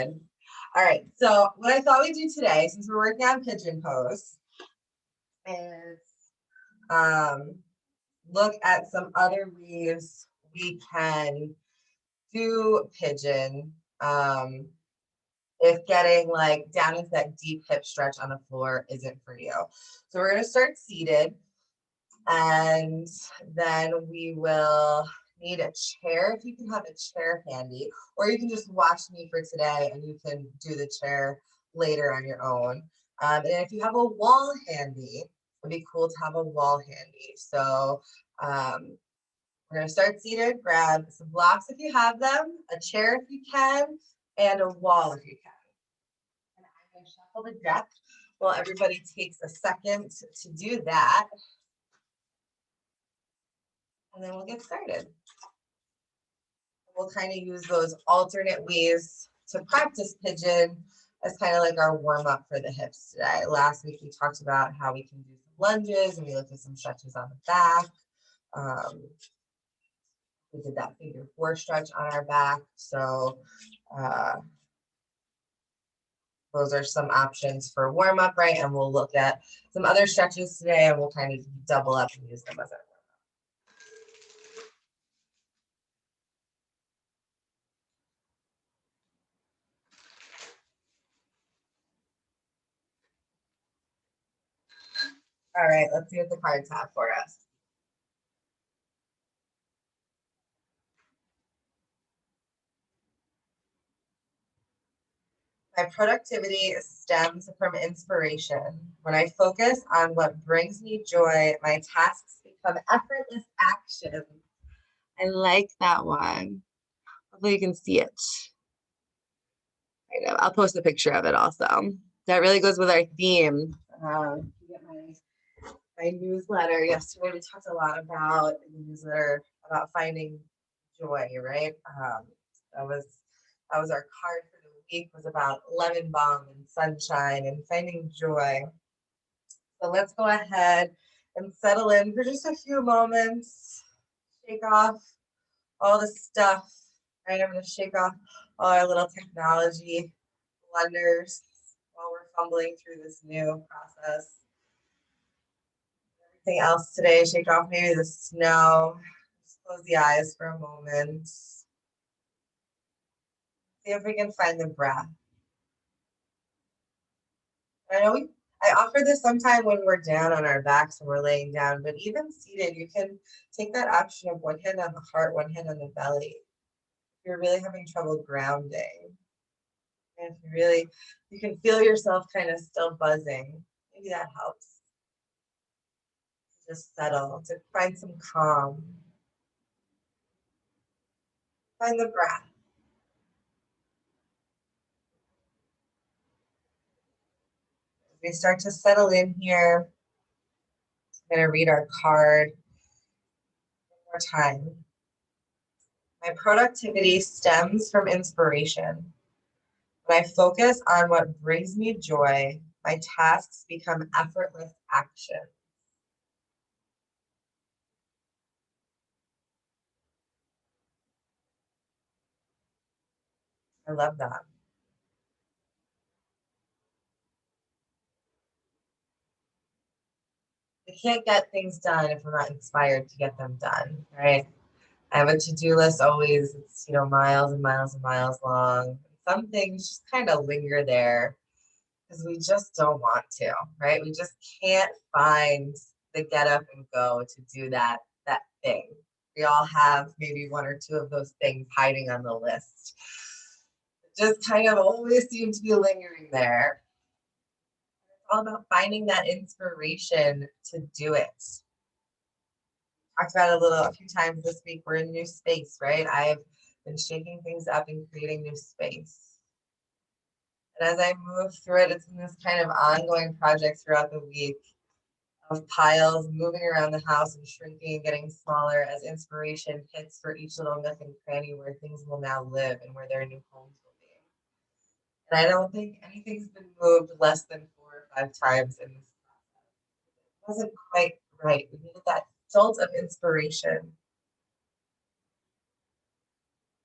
All right, so what I thought we'd do today, since we're working on pigeon pose, is look at some other ways we can do pigeon if getting like down into that deep hip stretch on the floor isn't for you. So we're going to start seated, and then we will need a chair if you can have a chair handy, or you can just watch me for today and you can do the chair later on your own. And if you have a wall handy, it'd be cool to have a wall handy. So we're going to start seated. Grab some blocks if you have them, a chair if you can, and a wall if you can. And I'm going to shuffle the deck while everybody takes a second to do that. And then we'll get started. We'll kind of use those alternate ways to practice pigeon as kind of like our warm up for the hips today. Last week we talked about how we can do some lunges and we looked at some stretches on the back. We did that figure 4 stretch on our back. So those are some options for warm up, right? And we'll look at some other stretches today and we'll kind of double up and use them as our All right, let's see what the cards have for us. My productivity stems from inspiration. When I focus on what brings me joy, my tasks become effortless action. I like that one. Hopefully you can see it. I know. I'll post a picture of it also. That really goes with our theme. You get my newsletter yesterday. We talked a lot about the newsletter about finding joy, right? That was our card for the week, was about lemon balm and sunshine and finding joy. So let's go ahead and settle in for just a few moments. Shake off all the stuff. Right, I'm going to shake off all our little technology blunders while we're fumbling through this new process. Everything else today, shake off maybe the snow. Just close the eyes for a moment. See if we can find the breath. I know I offer this sometime when we're down on our backs and we're laying down, but even seated, you can take that option of one hand on the heart, one hand on the belly. If you're really having trouble grounding, and if you can feel yourself kind of still buzzing, maybe that helps. Just settle, to find some calm. Find the breath. As we start to settle in here, I'm going to read our card one more time. My productivity stems from inspiration. When I focus on what brings me joy, my tasks become effortless action. I love that. We can't get things done if we're not inspired to get them done, right? I have a to-do list always, it's, miles and miles and miles long. Some things just kind of linger there because we just don't want to, right? We just can't find the get up and go to do that thing. We all have maybe 1 or 2 of those things hiding on the list. It just kind of always seem to be lingering there. It's all about finding that inspiration to do it. Talked about a few times this week. We're in new space, right? I've been shaking things up and creating new space. And as I move through it, it's in this kind of ongoing project throughout the week of piles moving around the house and shrinking and getting smaller as inspiration hits for each little nook and cranny where things will now live and where their new homes will be. And I don't think anything's been moved less than 4 or 5 times in this process. It wasn't quite right. We needed that jolt of inspiration.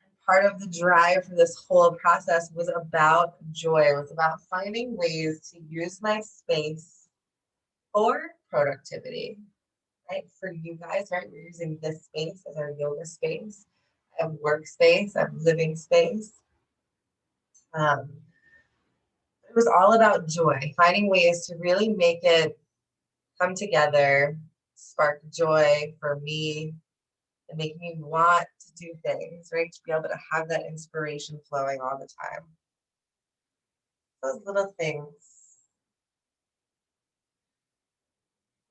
And part of the drive for this whole process was about joy. It was about finding ways to use my space for productivity, right? For you guys, right? We're using this space as our yoga space, I have workspace, I have living space. It was all about joy, finding ways to really make it come together, spark joy for me, and make me want to do things, right? To be able to have that inspiration flowing all the time. Those little things.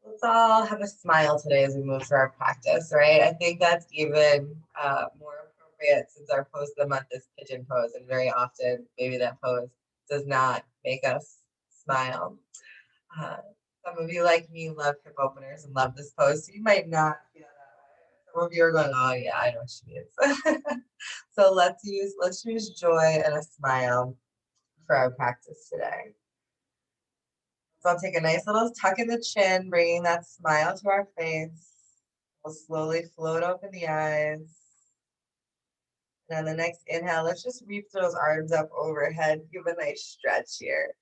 Let's all have a smile today as we move through our practice, right? I think that's even more appropriate since our pose of the month is pigeon pose, and very often maybe that pose does not make us smile. Uh, some of you, like me, love hip openers and love this pose, so you might not feel that way. Some of you are going, oh yeah, I know what she means. So let's use joy and a smile for our practice today. So I'll take a nice little tuck in the chin, bringing that smile to our face. We'll slowly float open the eyes. And on the next inhale, let's just reach those arms up overhead. Give a nice stretch here.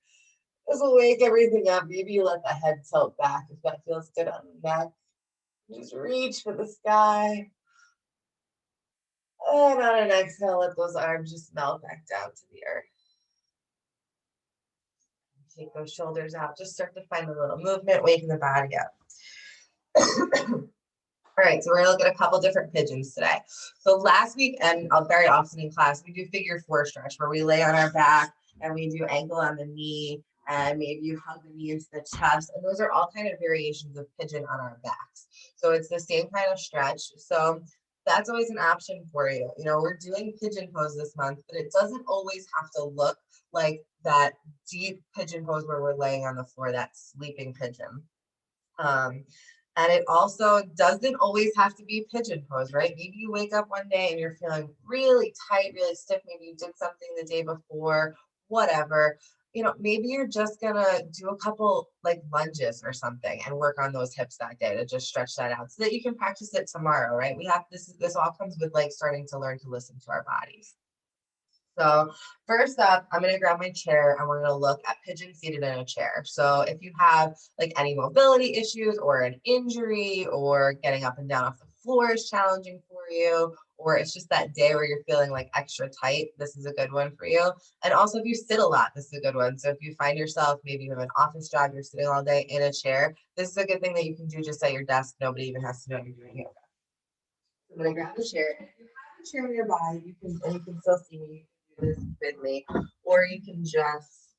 This will wake everything up. Maybe you let the head tilt back if that feels good on the neck. Just reach for the sky. And on an exhale, let those arms just melt back down to the earth. Take those shoulders out. Just start to find a little movement, waking the body up. All right, so we're gonna look at a couple different pigeons today. So last week, and very often in class, we do figure 4 stretch where we lay on our back and we do ankle on the knee, and maybe you hug the knee into the chest. And those are all kind of variations of pigeon on our backs. So it's the same kind of stretch. So that's always an option for you. You know, we're doing pigeon pose this month, but it doesn't always have to look like that deep pigeon pose where we're laying on the floor, that sleeping pigeon. And it also doesn't always have to be pigeon pose, right? Maybe you wake up one day and you're feeling really tight, really stiff. Maybe you did something the day before, whatever. You know, maybe you're just gonna do a couple like lunges or something and work on those hips that day to just stretch that out so that you can practice it tomorrow, right? This all comes with like starting to learn to listen to our bodies. So first up, I'm gonna grab my chair and we're gonna look at pigeon seated in a chair. So if you have like any mobility issues or an injury or getting up and down off the floor is challenging for you, or it's just that day where you're feeling like extra tight, this is a good one for you. And also if you sit a lot, this is a good one. So if you find yourself, maybe you have an office job, you're sitting all day in a chair, this is a good thing that you can do just at your desk. Nobody even has to know you're doing yoga. So I'm gonna grab a chair. If you have a chair nearby, you can still see me this with me, or you can just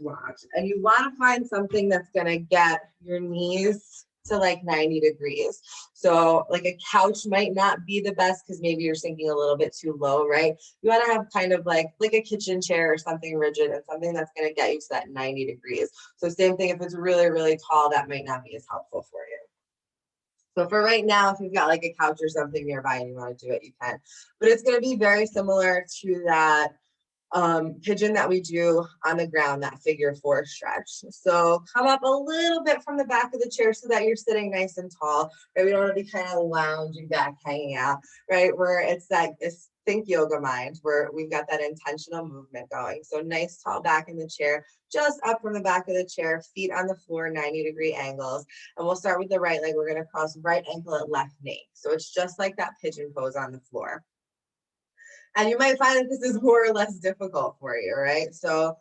watch. And you want to find something that's gonna get your knees to like 90 degrees. So like a couch might not be the best because maybe you're sinking a little bit too low, right? You want to have kind of like a kitchen chair or something rigid and something that's going to get you to that 90 degrees. So same thing, if it's really, really tall, that might not be as helpful for you. So for right now, if you've got like a couch or something nearby and you want to do it, you can. But it's going to be very similar to that pigeon that we do on the ground, that figure 4 stretch. So come up a little bit from the back of the chair so that you're sitting nice and tall, right? We don't want to be kind of lounging back, hanging out, right? Where it's think yoga mind, where we've got that intentional movement going. So nice tall back in the chair, just up from the back of the chair, feet on the floor, 90-degree angles. And we'll start with the right leg. We're going to cross right ankle at left knee. So it's just like that pigeon pose on the floor. And you might find that this is more or less difficult for you, right? So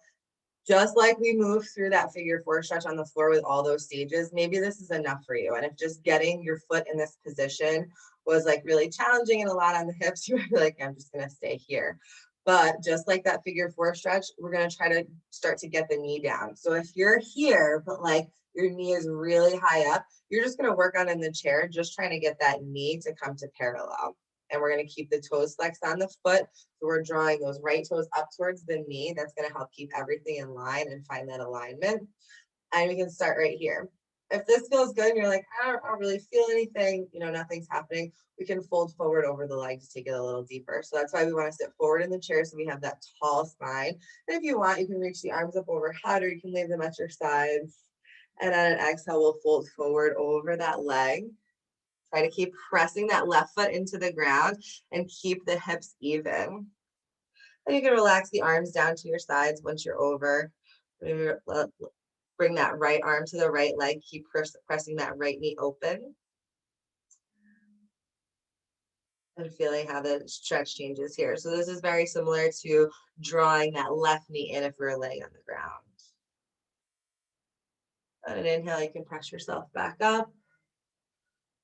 just like we move through that figure 4 stretch on the floor with all those stages, maybe this is enough for you. And if just getting your foot in this position was like really challenging and a lot on the hips, you might be like, I'm just gonna stay here. But just like that figure 4 stretch, we're gonna try to start to get the knee down. So if you're here, but like your knee is really high up, you're just gonna work on in the chair, just trying to get that knee to come to parallel. And we're going to keep the toes flexed on the foot. So we're drawing those right toes up towards the knee. That's going to help keep everything in line and find that alignment. And we can start right here. If this feels good and you're like, I don't really feel anything, nothing's happening, we can fold forward over the leg to take it a little deeper. So that's why we want to sit forward in the chair so we have that tall spine. And if you want, you can reach the arms up overhead or you can leave them at your sides. And on an exhale, we'll fold forward over that leg. Try to keep pressing that left foot into the ground and keep the hips even. And you can relax the arms down to your sides once you're over. Bring that right arm to the right leg. Keep pressing that right knee open. And feeling how the stretch changes here. So this is very similar to drawing that left knee in if we were laying on the ground. On an inhale, you can press yourself back up.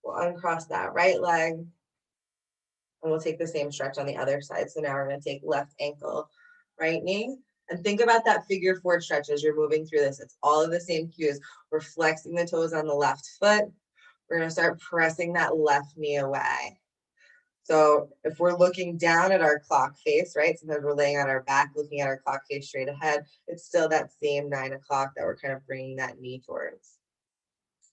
We'll uncross that right leg. And we'll take the same stretch on the other side. So now we're going to take left ankle, right knee. And think about that figure four stretch as you're moving through this. It's all of the same cues. We're flexing the toes on the left foot. We're going to start pressing that left knee away. So if we're looking down at our clock face, right? Sometimes we're laying on our back, looking at our clock face straight ahead. It's still that same 9 o'clock that we're kind of bringing that knee towards.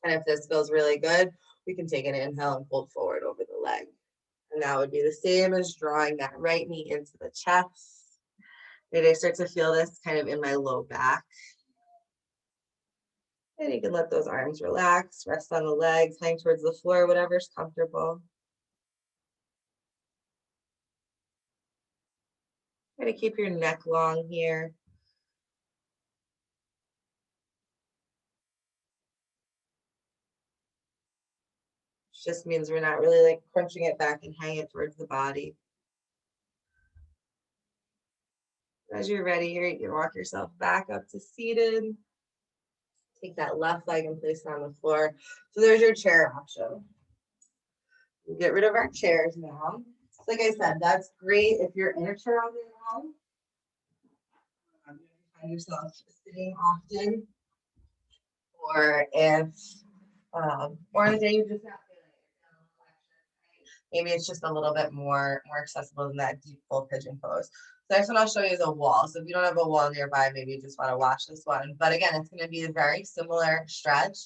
And if this feels really good, we can take an inhale and fold forward over the leg. And that would be the same as drawing that right knee into the chest. Maybe I start to feel this kind of in my low back. And you can let those arms relax, rest on the legs, hang towards the floor, whatever's comfortable. Try to keep your neck long here. Just means we're not really like crunching it back and hanging it towards the body. As you're ready here, you can walk yourself back up to seated. Take that left leg and place it on the floor. So there's your chair option. We'll get rid of our chairs now. So like I said, that's great if you're in a chair all day long. You find yourself sitting often, or if or the day you just have maybe it's just a little bit more accessible than that deep full pigeon pose. The next one I'll show you is a wall. So if you don't have a wall nearby, maybe you just want to watch this one. But again, it's going to be a very similar stretch.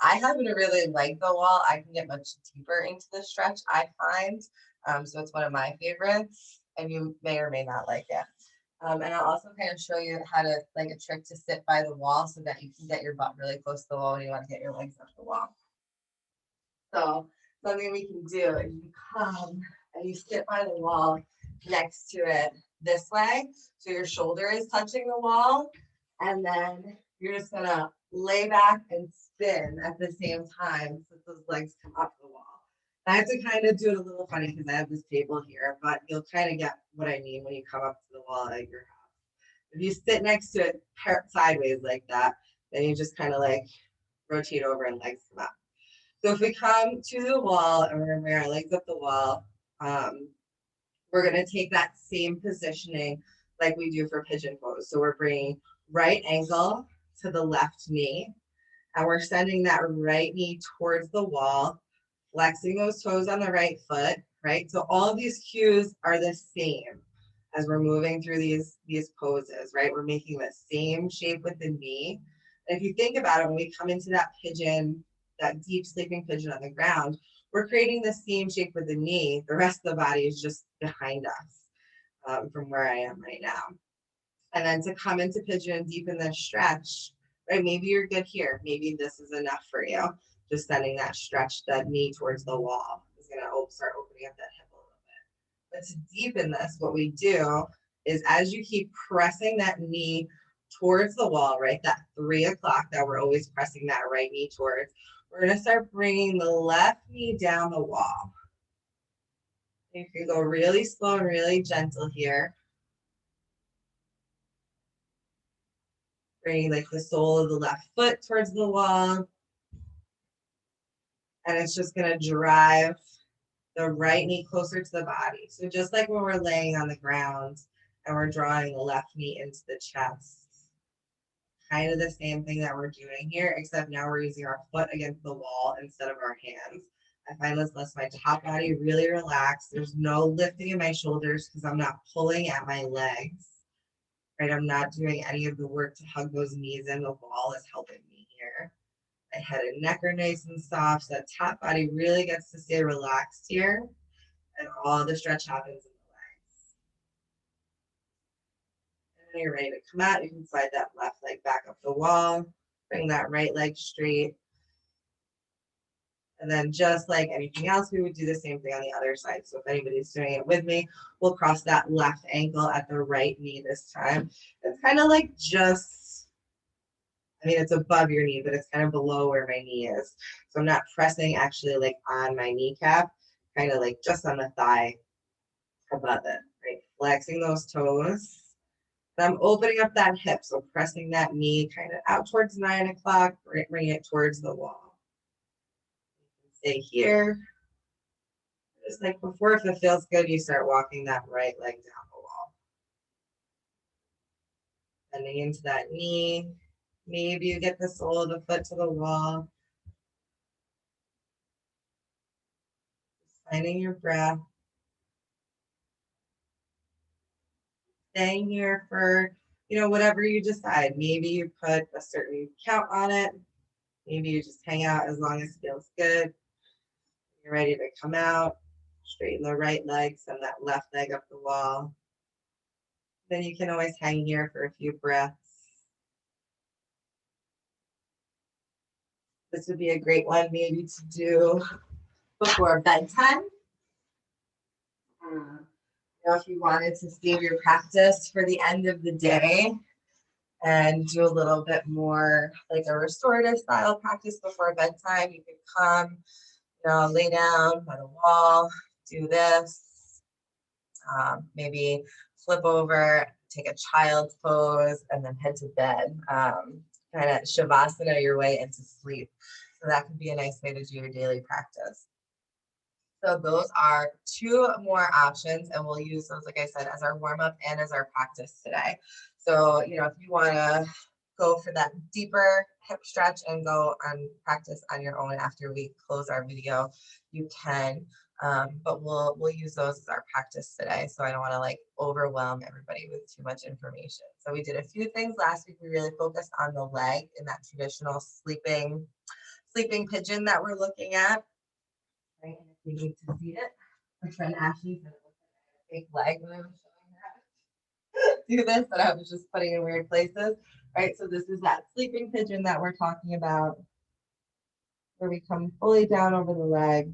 I happen to really like the wall. I can get much deeper into the stretch, I find. So it's one of my favorites, and you may or may not like it. And I'll also kind of show you how to, like a trick to sit by the wall so that you can get your butt really close to the wall when you want to get your legs up the wall. So something we can do is you come and you sit by the wall next to it this way. So your shoulder is touching the wall. And then you're just going to lay back and spin at the same time so those legs come up the wall. I have to kind of do it a little funny because I have this table here, but you'll kind of get what I mean when you come up to the wall at your house. If you sit next to it sideways like that, then you just kind of like rotate over and legs come up. So if we come to the wall and we're going to bring our legs up the wall, we're going to take that same positioning like we do for pigeon pose. So we're bringing right ankle to the left knee, and we're sending that right knee towards the wall, flexing those toes on the right foot, right? So all of these cues are the same as we're moving through these poses, right? We're making the same shape with the knee. And if you think about it, when we come into that pigeon, that deep sleeping pigeon on the ground, we're creating the same shape with the knee. The rest of the body is just behind us from where I am right now. And then to come into pigeon deep in the stretch, right? Maybe you're good here. Maybe this is enough for you. Just sending that stretch, that knee towards the wall is going to start opening up that hip a little bit. But to deepen this, what we do is as you keep pressing that knee towards the wall, right? That 3 o'clock that we're always pressing that right knee towards, we're going to start bringing the left knee down the wall. You can go really slow and really gentle here. Bringing like the sole of the left foot towards the wall. And it's just going to drive the right knee closer to the body. So just like when we're laying on the ground and we're drawing the left knee into the chest. Kind of the same thing that we're doing here, except now we're using our foot against the wall instead of our hands. I find this lets my top body really relax. There's no lifting in my shoulders because I'm not pulling at my legs, right? I'm not doing any of the work to hug those knees in. The wall is helping me here. My head and neck are nice and soft. So that top body really gets to stay relaxed here. And all the stretch happens in the legs. And when you're ready to come out, you can slide that left leg back up the wall. Bring that right leg straight. And then just like anything else, we would do the same thing on the other side. So if anybody's doing it with me, we'll cross that left ankle at the right knee this time. It's kind of like just, I mean, it's above your knee, but it's kind of below where my knee is. So I'm not pressing actually like on my kneecap, kind of like just on the thigh above it, right? Flexing those toes. I'm opening up that hip, so pressing that knee kind of out towards 9 o'clock, bring it towards the wall. Stay here. Just like before, if it feels good, you start walking that right leg down the wall. Bending into that knee. Maybe you get the sole of the foot to the wall. Just finding your breath. Staying here for, whatever you decide. Maybe you put a certain count on it. Maybe you just hang out as long as it feels good. You're ready to come out. Straighten the right leg, send that left leg up the wall. Then you can always hang here for a few breaths. This would be a great one maybe to do before bedtime. If you wanted to save your practice for the end of the day and do a little bit more like a restorative style practice before bedtime, you could come, lay down by the wall, do this, maybe flip over, take a child's pose, and then head to bed. Kind of shavasana your way into sleep. So that could be a nice way to do your daily practice. So those are two more options, and we'll use those, like I said, as our warm-up and as our practice today. So, if you want to go for that deeper hip stretch and go on practice on your own after we close our video, you can. But we'll use those as our practice today. So I don't want to like overwhelm everybody with too much information. So we did a few things last week. We really focused on the leg in that traditional sleeping pigeon that we're looking at. Right, and if you need to see it, my friend Ashley said it looked like a big leg when I was showing her do this, that I was just putting in weird places. Right, so this is that sleeping pigeon that we're talking about, where we come fully down over the leg.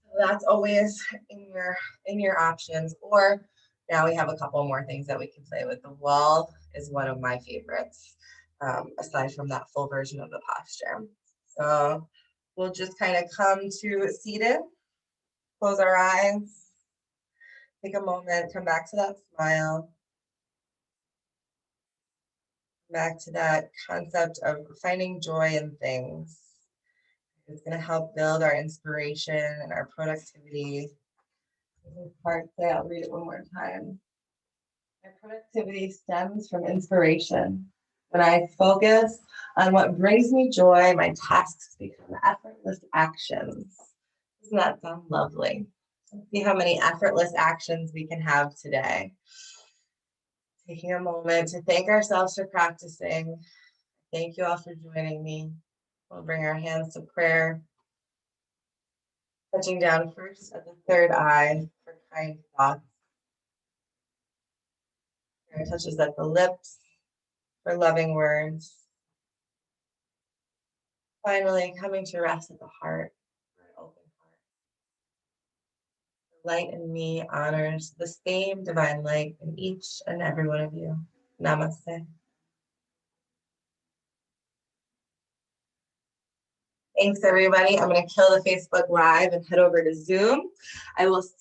So that's always in your options. Or now we have a couple more things that we can play with. The wall is one of my favorites, aside from that full version of the posture. So we'll just kind of come to seated, close our eyes, take a moment, come back to that smile, back to that concept of finding joy in things. It's going to help build our inspiration and our productivity. This part, I'll read it one more time. My productivity stems from inspiration. When I focus on what brings me joy, my tasks become effortless actions. Doesn't that sound lovely? See how many effortless actions we can have today. Taking a moment to thank ourselves for practicing. Thank you all for joining me. We'll bring our hands to prayer. Touching down first at the third eye for kind thoughts. Prayer touches at the lips for loving words. Finally, coming to rest at the heart for an open heart. The light in me honors the same divine light in each and every one of you. Namaste. Thanks, everybody. I'm going to kill the Facebook Live and head over to Zoom. I will see